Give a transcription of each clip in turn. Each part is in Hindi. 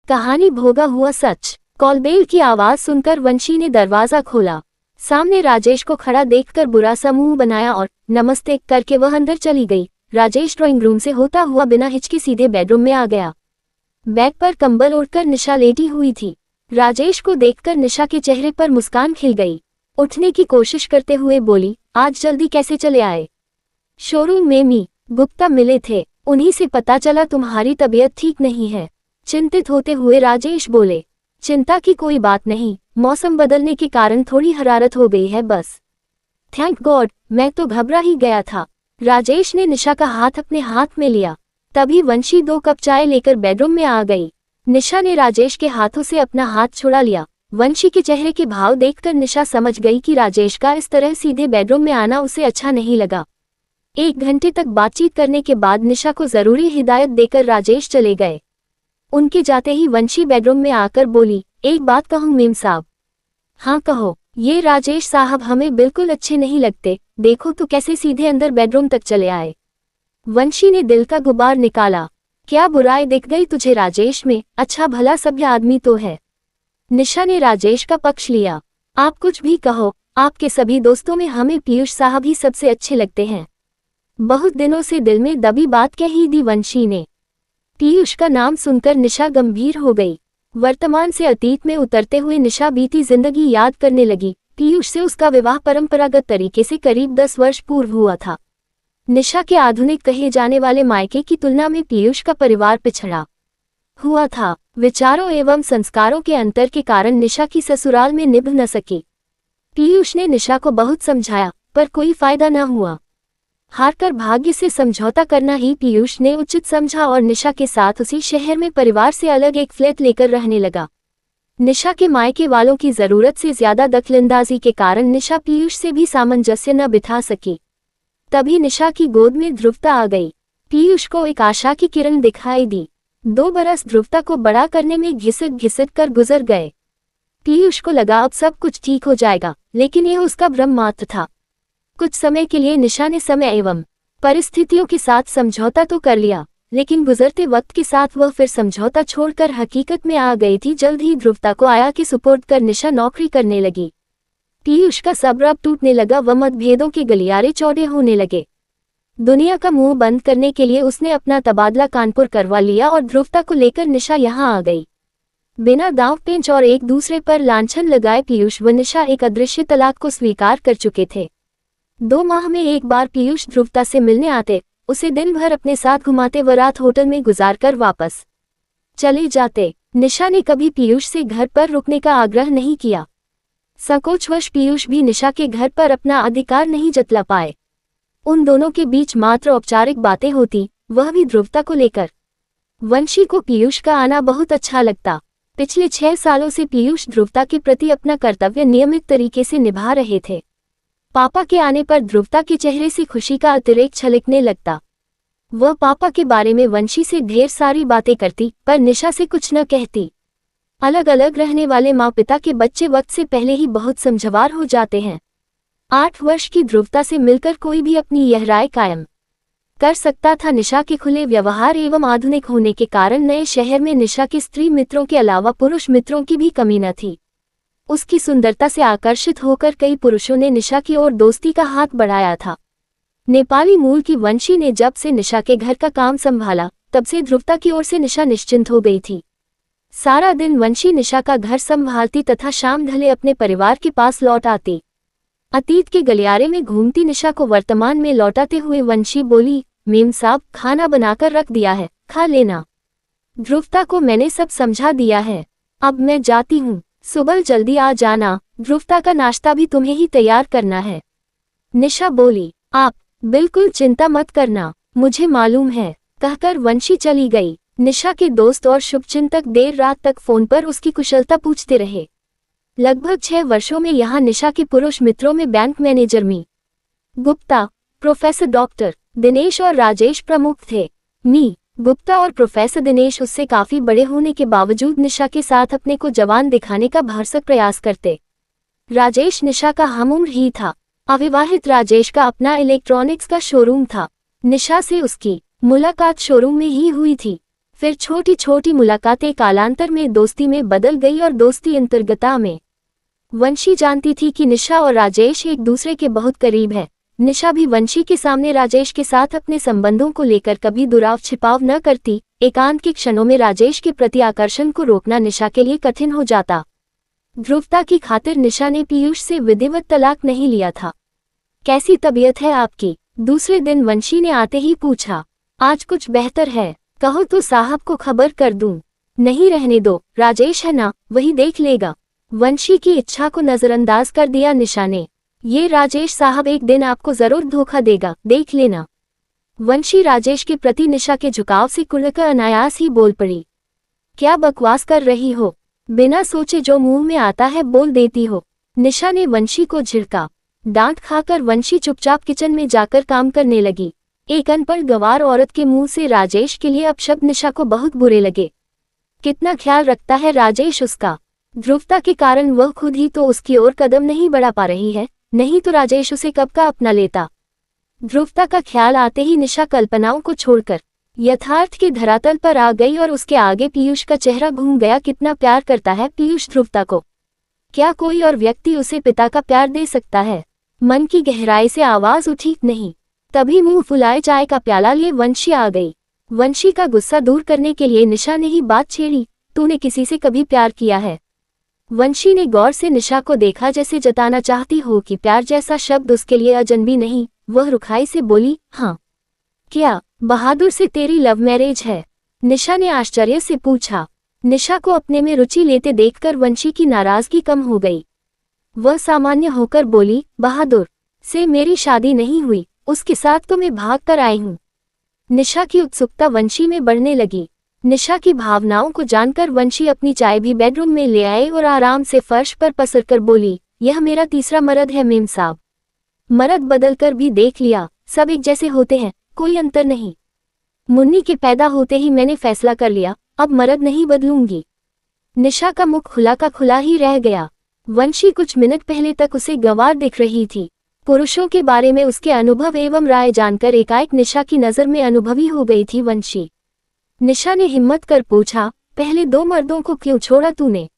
कहानी भोगा हुआ सच। कॉलबेल की आवाज सुनकर वंशी ने दरवाजा खोला। सामने राजेश को खड़ा देखकर बुरा सा मुंह बनाया और नमस्ते करके वह अंदर चली गई। राजेश ड्राइंग रूम से होता हुआ बिना हिचकी सीधे बेडरूम में आ गया। बेड पर कंबल ओढ़कर निशा लेटी हुई थी। राजेश को देखकर निशा के चेहरे पर मुस्कान खिल गई। उठने की कोशिश करते हुए बोली, आज जल्दी कैसे चले आए? शोरूम में मी गुप्ता मिले थे, उन्हीं से पता चला तुम्हारी तबीयत ठीक नहीं है। चिंतित होते हुए राजेश बोले, चिंता की कोई बात नहीं, मौसम बदलने के कारण थोड़ी हरारत हो गई है बस। थैंक गॉड, मैं तो घबरा ही गया था। राजेश ने निशा का हाथ अपने हाथ में लिया। तभी वंशी 2 कप चाय लेकर बेडरूम में आ गई। निशा ने राजेश के हाथों से अपना हाथ छुड़ा लिया। वंशी के चेहरे के भाव देखकर निशा समझ गई कि राजेश का इस तरह सीधे बेडरूम में आना उसे अच्छा नहीं लगा। 1 घंटे तक बातचीत करने के बाद निशा को जरूरी हिदायत देकर राजेश चले गए। उनके जाते ही वंशी बेडरूम में आकर बोली, एक बात कहूं मेम साहब? हाँ कहो। ये राजेश साहब हमें बिल्कुल अच्छे नहीं लगते, देखो तो कैसे सीधे अंदर बेडरूम तक चले आए। वंशी ने दिल का गुबार निकाला। क्या बुराई दिख गई तुझे राजेश में? अच्छा भला सभ्य आदमी तो है। निशा ने राजेश का पक्ष लिया। आप कुछ भी कहो, आपके सभी दोस्तों में हमें पीयूष साहब ही सबसे अच्छे लगते हैं। बहुत दिनों से दिल में दबी बात कह ही दी वंशी ने। पीयूष का नाम सुनकर निशा गंभीर हो गई। वर्तमान से अतीत में उतरते हुए निशा बीती जिंदगी याद करने लगी। पीयूष से उसका विवाह परंपरागत तरीके से करीब 10 वर्ष पूर्व हुआ था। निशा के आधुनिक कहे जाने वाले मायके की तुलना में पीयूष का परिवार पिछड़ा हुआ था। विचारों एवं संस्कारों के अंतर के कारण निशा की ससुराल में निभ न सकी। पीयूष ने निशा को बहुत समझाया पर कोई फायदा न हुआ। हारकर भाग्य से समझौता करना ही पीयूष ने उचित समझा और निशा के साथ उसी शहर में परिवार से अलग एक फ्लैट लेकर रहने लगा। निशा के मायके वालों की जरूरत से ज्यादा दखलंदाजी के कारण निशा पीयूष से भी सामंजस्य न बिठा सकी। तभी निशा की गोद में ध्रुवता आ गई। पीयूष को एक आशा की किरण दिखाई दी। 2 बरस ध्रुवता को बड़ा करने में घिसट घिसट कर गुजर गए। पीयूष को लगा अब सब कुछ ठीक हो जाएगा, लेकिन यह उसका भ्रम मात्र था। कुछ समय के लिए निशा ने समय एवं परिस्थितियों के साथ समझौता तो कर लिया, लेकिन गुजरते वक्त के साथ वह फिर समझौता छोड़कर हकीकत में आ गई थी। जल्द ही ध्रुवता को आया के सुपुर्द कर निशा नौकरी करने लगी। पीयूष का सब्र अब टूटने लगा व मतभेदों के गलियारे चौड़े होने लगे। दुनिया का मुंह बंद करने के लिए उसने अपना तबादला कानपुर करवा लिया और ध्रुवता को लेकर निशा यहाँ आ गई। बिना दांव पेंच और एक दूसरे पर लांछन लगाए पीयूष व निशा एक अदृश्य तलाक को स्वीकार कर चुके थे। 2 माह में एक बार पीयूष ध्रुवता से मिलने आते, उसे दिन भर अपने साथ घुमाते व रात होटल में गुजारकर वापस चले जाते। निशा ने कभी पीयूष से घर पर रुकने का आग्रह नहीं किया। संकोचवश पीयूष भी निशा के घर पर अपना अधिकार नहीं जतला पाए। उन दोनों के बीच मात्र औपचारिक बातें होती, वह भी ध्रुवता को लेकर। वंशी को पीयूष का आना बहुत अच्छा लगता। पिछले 6 सालों से पीयूष ध्रुवता के प्रति अपना कर्तव्य नियमित तरीके से निभा रहे थे। पापा के आने पर ध्रुवता के चेहरे से खुशी का अतिरेक छलकने लगता। वह पापा के बारे में वंशी से ढेर सारी बातें करती, पर निशा से कुछ न कहती। अलग अलग रहने वाले माँ पिता के बच्चे वक्त से पहले ही बहुत समझदार हो जाते हैं। 8 वर्ष की ध्रुवता से मिलकर कोई भी अपनी यह राय कायम कर सकता था। निशा के खुले व्यवहार एवं आधुनिक होने के कारण नए शहर में निशा के स्त्री मित्रों के अलावा पुरुष मित्रों की भी कमी न थी। उसकी सुंदरता से आकर्षित होकर कई पुरुषों ने निशा की ओर दोस्ती का हाथ बढ़ाया था। नेपाली मूल की वंशी ने जब से निशा के घर का काम संभाला, तब से ध्रुवता की ओर से निशा निश्चिंत हो गई थी। सारा दिन वंशी निशा का घर संभालती तथा शाम ढले अपने परिवार के पास लौट आती। अतीत के गलियारे में घूमती निशा को वर्तमान में लौटाते हुए वंशी बोली, मेम साहब खाना बनाकर रख दिया है, खा लेना। ध्रुवता को मैंने सब समझा दिया है, अब मैं जाती हूँ। सुबह जल्दी आ जाना, ध्रुवता का नाश्ता भी तुम्हें ही तैयार करना है। निशा बोली, आप बिल्कुल चिंता मत करना, मुझे मालूम है, कहकर वंशी चली गई। निशा के दोस्त और शुभचिंतक देर रात तक फोन पर उसकी कुशलता पूछते रहे। लगभग 6 वर्षों में यहाँ निशा के पुरुष मित्रों में बैंक मैनेजर मी गुप्ता, प्रोफेसर डॉक्टर दिनेश और राजेश प्रमुख थे। मी गुप्ता और प्रोफेसर दिनेश उससे काफी बड़े होने के बावजूद निशा के साथ अपने को जवान दिखाने का भरसक प्रयास करते। राजेश निशा का हमउम्र ही था। अविवाहित राजेश का अपना इलेक्ट्रॉनिक्स का शोरूम था। निशा से उसकी मुलाकात शोरूम में ही हुई थी। फिर छोटी छोटी मुलाकातें कालांतर में दोस्ती में बदल गई और दोस्ती अंतर्गता में। वंशी जानती थी कि निशा और राजेश एक दूसरे के बहुत करीब है। निशा भी वंशी के सामने राजेश के साथ अपने संबंधों को लेकर कभी दुराव छिपाव न करती। एकांत के क्षणों में राजेश के प्रति आकर्षण को रोकना निशा के लिए कठिन हो जाता। ध्रुवता की खातिर निशा ने पीयूष से विधिवत तलाक नहीं लिया था। कैसी तबीयत है आपकी? दूसरे दिन वंशी ने आते ही पूछा। आज कुछ बेहतर है, कहो तो साहब को खबर कर दूं। नहीं रहने दो, राजेश है ना, वही देख लेगा। वंशी की इच्छा को नजरअंदाज कर दिया निशा ने। ये राजेश साहब एक दिन आपको जरूर धोखा देगा, देख लेना। वंशी राजेश के प्रति निशा के झुकाव से कुड़कर अनायास ही बोल पड़ी। क्या बकवास कर रही हो? बिना सोचे जो मुंह में आता है बोल देती हो। निशा ने वंशी को झिड़का। डांट खाकर वंशी चुपचाप किचन में जाकर काम करने लगी। एक अनपढ़ गंवार औरत के मुंह से राजेश के लिए अपशब्द निशा को बहुत बुरे लगे। कितना ख्याल रखता है राजेश उसका। ध्रुवता के कारण वह खुद ही तो उसकी ओर कदम नहीं बढ़ा पा रही है, नहीं तो राजेश उसे कब का अपना लेता। ध्रुवता का ख्याल आते ही निशा कल्पनाओं को छोड़कर यथार्थ के धरातल पर आ गई और उसके आगे पीयूष का चेहरा घूम गया। कितना प्यार करता है पीयूष ध्रुवता को। क्या कोई और व्यक्ति उसे पिता का प्यार दे सकता है? मन की गहराई से आवाज उठी, नहीं। तभी मुंह फुलाए चाय का प्याला लिए वंशी आ गई। वंशी का गुस्सा दूर करने के लिए निशा ने ही बात छेड़ी। तूने किसी से कभी प्यार किया है? वंशी ने गौर से निशा को देखा, जैसे जताना चाहती हो कि प्यार जैसा शब्द उसके लिए अजनबी नहीं। वह रुखाई से बोली, हाँ। क्या बहादुर से तेरी लव मैरिज है? निशा ने आश्चर्य से पूछा। निशा को अपने में रुचि लेते देखकर वंशी की नाराजगी कम हो गई। वह सामान्य होकर बोली, बहादुर से मेरी शादी नहीं हुई, उसके साथ तो मैं भाग कर आई हूँ। निशा की उत्सुकता वंशी में बढ़ने लगी। निशा की भावनाओं को जानकर वंशी अपनी चाय भी बेडरूम में ले आए और आराम से फर्श पर पसरकर बोली, यह मेरा तीसरा मर्द है मेम साहब। मर्द बदलकर भी देख लिया, सब एक जैसे होते हैं, कोई अंतर नहीं। मुन्नी के पैदा होते ही मैंने फैसला कर लिया, अब मर्द नहीं बदलूंगी। निशा का मुख खुला का खुला ही रह गया। वंशी कुछ मिनट पहले तक उसे गंवार दिख रही थी। पुरुषों के बारे में उसके अनुभव एवं राय जानकर एकाएक निशा की नजर में अनुभवी हो गई थी वंशी। निशा ने हिम्मत कर पूछा, पहले दो मर्दों को क्यों छोड़ा तूने?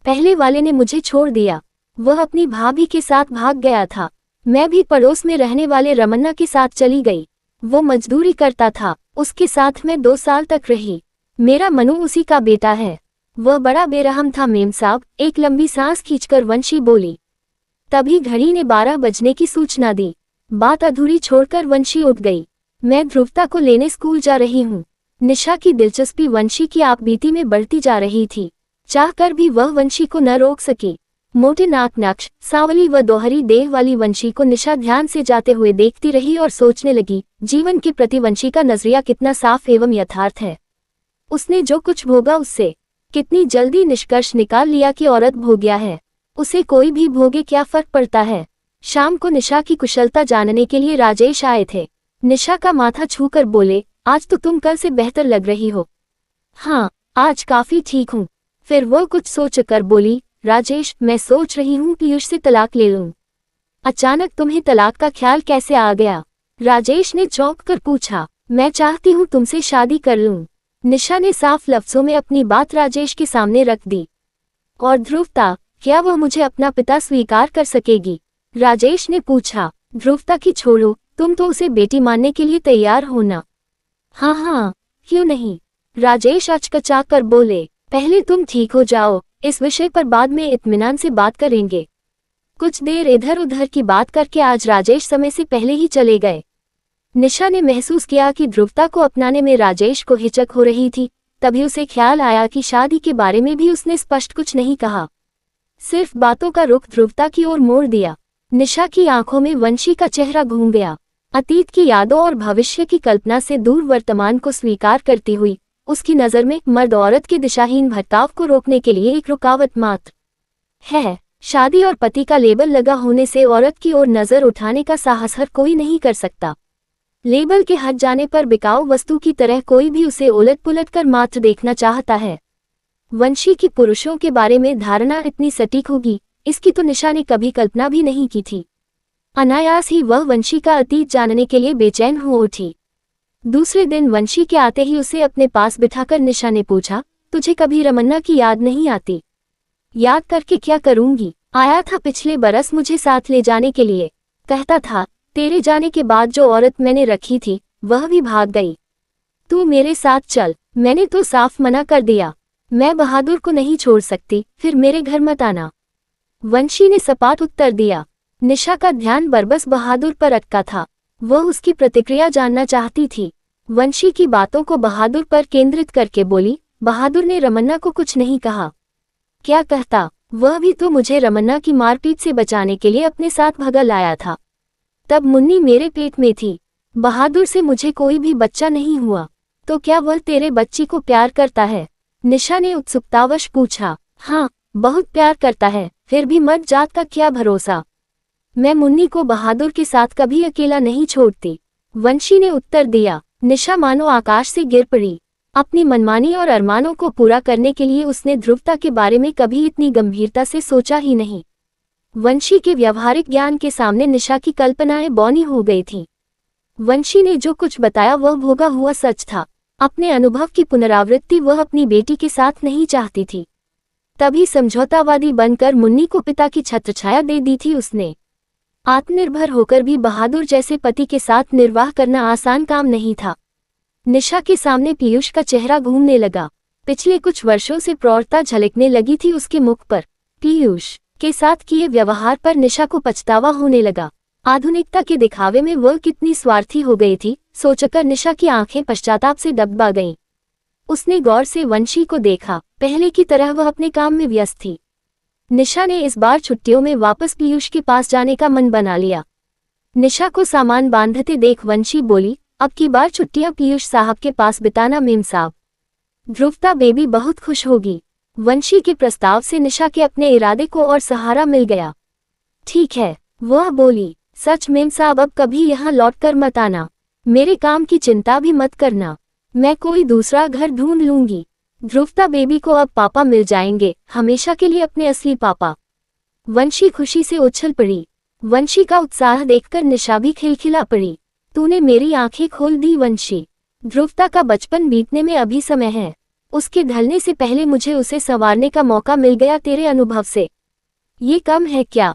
पहले वाले ने मुझे छोड़ दिया, वह अपनी भाभी के साथ भाग गया था। मैं भी पड़ोस में रहने वाले रमन्ना के साथ चली गई। वो मजदूरी करता था, उसके साथ मैं 2 साल तक रही। मेरा मनु उसी का बेटा है। वह बड़ा बेरहम था मेम साहब। एक लंबी सांस खींचकर वंशी बोली। तभी घड़ी ने 12 बजने की सूचना दी। बात अधूरी छोड़कर वंशी उठ गई। मैं ध्रुवता को लेने स्कूल जा रही हूँ। निशा की दिलचस्पी वंशी की आपबीती में बढ़ती जा रही थी। चाहकर भी वह वंशी को न रोक सकी। मोटे नाक नक्श, सांवली व दोहरी देह वाली वंशी को निशा ध्यान से जाते हुए देखती रही और सोचने लगी, जीवन के प्रति वंशी का नजरिया कितना साफ एवं यथार्थ है। उसने जो कुछ भोगा उससे कितनी जल्दी निष्कर्ष निकाल लिया कि औरत भोग्या है, उसे कोई भी भोगे क्या फर्क पड़ता है। शाम को निशा की कुशलता जानने के लिए राजेश आए थे। निशा का माथा छूकर बोले, आज तो तुम कल से बेहतर लग रही हो। हाँ, आज काफी ठीक हूँ। फिर वो कुछ सोचकर बोली, राजेश मैं सोच रही हूँ पीयूष से तलाक ले लूँ। अचानक तुम्हें तलाक का ख्याल कैसे आ गया? राजेश ने चौंक कर पूछा। मैं चाहती हूँ तुमसे शादी कर लूँ। निशा ने साफ लफ्जों में अपनी बात राजेश के सामने रख दी। और ध्रुवता, क्या वह मुझे अपना पिता स्वीकार कर सकेगी? राजेश ने पूछा। ध्रुवता की छोड़ो, तुम तो उसे बेटी मानने के लिए तैयार हो ना? हाँ हाँ, क्यों नहीं? राजेश अचकचा कर बोले। पहले तुम ठीक हो जाओ, इस विषय पर बाद में इत्मीनान से बात करेंगे। कुछ देर इधर उधर की बात करके आज राजेश समय से पहले ही चले गए। निशा ने महसूस किया कि ध्रुवता को अपनाने में राजेश को हिचक हो रही थी। तभी उसे ख्याल आया कि शादी के बारे में भी उसने स्पष्ट कुछ नहीं कहा, सिर्फ बातों का रुख ध्रुवता की ओर मोड़ दिया। निशा की आंखों में वंशी का चेहरा घूम गया। अतीत की यादों और भविष्य की कल्पना से दूर वर्तमान को स्वीकार करती हुई उसकी नज़र में मर्द औरत के दिशाहीन भटकाव को रोकने के लिए एक रुकावट मात्र है। शादी और पति का लेबल लगा होने से औरत की ओर नजर उठाने का साहस हर कोई नहीं कर सकता। लेबल के हट जाने पर बिकाऊ वस्तु की तरह कोई भी उसे उलट पुलट कर मात्र देखना चाहता है। वंशी की पुरुषों के बारे में धारणा इतनी सटीक होगी, इसकी तो निशा ने कभी कल्पना भी नहीं की थी। अनायास ही वह वंशी का अतीत जानने के लिए बेचैन हो उठी। दूसरे दिन वंशी के आते ही उसे अपने पास बिठाकर निशा ने पूछा, तुझे कभी रमन्ना की याद नहीं आती? याद करके क्या करूंगी, आया था पिछले बरस मुझे साथ ले जाने के लिए। कहता था तेरे जाने के बाद जो औरत मैंने रखी थी वह भी भाग गई। तू मेरे साथ चल। मैंने तो साफ मना कर दिया, मैं बहादुर को नहीं छोड़ सकती, फिर मेरे घर मत आना। वंशी ने सपाट उत्तर दिया। निशा का ध्यान बरबस बहादुर पर अटका था। वह उसकी प्रतिक्रिया जानना चाहती थी। वंशी की बातों को बहादुर पर केंद्रित करके बोली, बहादुर ने रमन्ना को कुछ नहीं कहा? क्या कहता? वह भी तो मुझे रमन्ना की मारपीट से बचाने के लिए अपने साथ भगा लाया था। तब मुन्नी मेरे पेट में थी। बहादुर से मुझे कोई भी बच्चा नहीं हुआ। तो क्या वह तेरे बच्ची को प्यार करता है? निशा ने उत्सुकतावश पूछा। हाँ, बहुत प्यार करता है, फिर भी मर्द जात का क्या भरोसा। मैं मुन्नी को बहादुर के साथ कभी अकेला नहीं छोड़ती, वंशी ने उत्तर दिया। निशा मानो आकाश से गिर पड़ी। अपनी मनमानी और अरमानों को पूरा करने के लिए उसने ध्रुवता के बारे में कभी इतनी गंभीरता से सोचा ही नहीं। वंशी के व्यवहारिक ज्ञान के सामने निशा की कल्पनाएं बौनी हो गई थीं। वंशी ने जो कुछ बताया वह भोगा हुआ सच था। अपने अनुभव की पुनरावृत्ति वह अपनी बेटी के साथ नहीं चाहती थी। तभी समझौतावादी बनकर मुन्नी को पिता की छत्रछाया दे दी थी उसने। आत्मनिर्भर होकर भी बहादुर जैसे पति के साथ निर्वाह करना आसान काम नहीं था। निशा के सामने पीयूष का चेहरा घूमने लगा। पिछले कुछ वर्षों से प्रौढ़ता झलकने लगी थी उसके मुख पर। पीयूष के साथ किए व्यवहार पर निशा को पछतावा होने लगा। आधुनिकता के दिखावे में वह कितनी स्वार्थी हो गई थी, सोचकर निशा की आंखें पश्चाताप से डगमगा गईं। उसने गौर से वंशी को देखा। पहले की तरह वह अपने काम में व्यस्त थी। निशा ने इस बार छुट्टियों में वापस पीयूष के पास जाने का मन बना लिया। निशा को सामान बांधते देख वंशी बोली, अब की बार छुट्टियां पीयूष साहब के पास बिताना मेम साहब। ध्रुवता बेबी बहुत खुश होगी। वंशी के प्रस्ताव से निशा के अपने इरादे को और सहारा मिल गया। ठीक है, वह बोली। सच मेम साहब, अब कभी यहाँ लौटकर मत आना। मेरे काम की चिंता भी मत करना, मैं कोई दूसरा घर ढूंढ लूंगी। ध्रुवता बेबी को अब पापा मिल जाएंगे, हमेशा के लिए अपने असली पापा। वंशी खुशी से उछल पड़ी। वंशी का उत्साह देखकर निशा भी खिलखिला पड़ी। तूने मेरी आंखें खोल दी वंशी। ध्रुवता का बचपन बीतने में अभी समय है। उसके ढलने से पहले मुझे उसे संवारने का मौका मिल गया तेरे अनुभव से। ये कम है क्या?